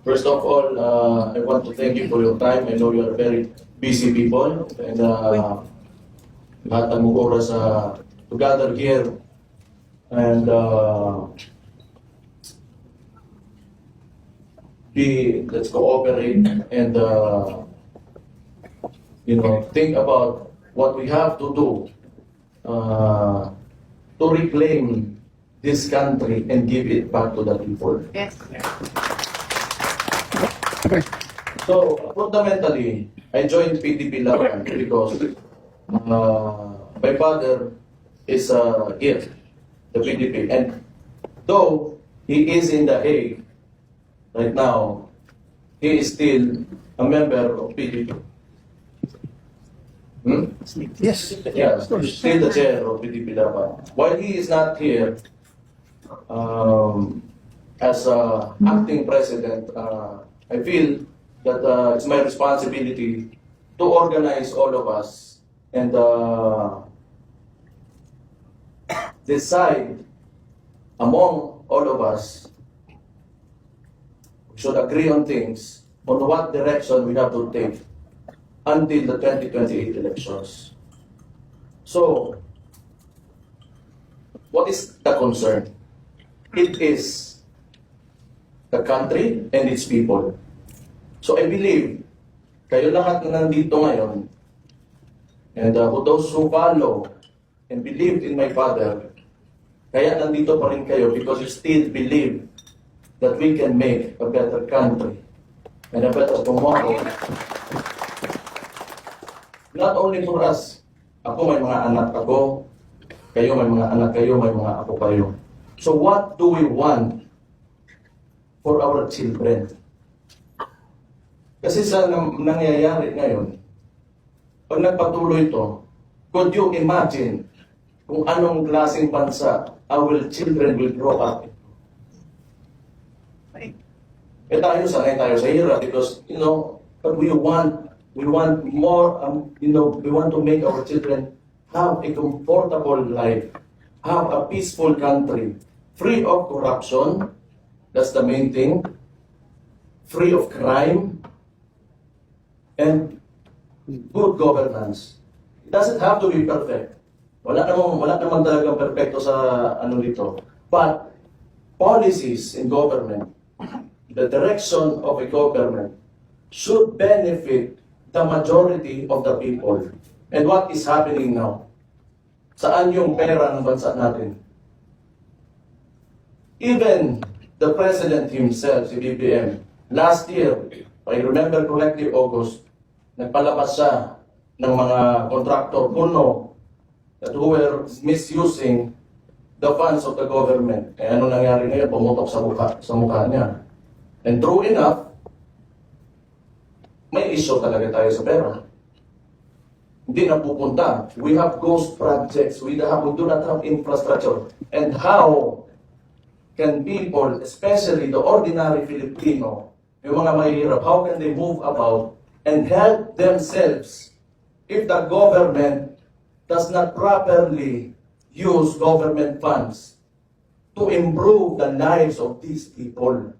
First of all, I want to thank you for your time. I know you are very busy people and lahat ng oras to gather here and let's cooperate and think about what we have to do to reclaim this country and give it back to the people. Yes. So, fundamentally, I joined PDP Laban because my father is here, the PDP. And though he is in The Hague right now, he is still a member of PDP. Yes. Yeah, still the chair of PDP Laban. While he is not here, as acting president, I feel that it's my responsibility to organize all of us and decide among all of us, we should agree on things, on what direction we have to take until the 2028 elections. So, what is the concern? It is the country and its people. So I believe, kayo lahat na nandito ngayon, and who those who follow and believed in my father, kaya nandito pa rin kayo because you still believe that we can make a better country and a better tomorrow. Not only for us. Ako may mga anak ako, kayo may mga anak kayo, may mga ako kayo. So what do we want for our children? Kasi sa nangyayari ngayon, pag nagpatuloy ito, could you imagine kung anong klaseng bansa our children will grow up? Tayo sanay tayo sa hirap because, but we want more, we want to make our children have a comfortable life, have a peaceful country, free of corruption, that's the main thing, free of crime, and good governance. It doesn't have to be perfect. Wala naman talagang perfecto sa dito. But policies in government, the direction of a government should benefit the majority of the people. And what is happening now? Saan yung pera ng bansa natin? Even the president himself, si BBM, last year, if I remember correctly, August, nagpalabas siya ng mga contractor puno that who were misusing the funds of the government. Ano nangyari ngayon? Pumutok sa mukha niya. And true enough, may issue talaga tayo sa pera. Hindi na pupunta. We have ghost projects. We do not have infrastructure. And how can people, especially the ordinary Filipino, yung mga mahirap, how can they move about and help themselves if the government does not properly use government funds to improve the lives of these people?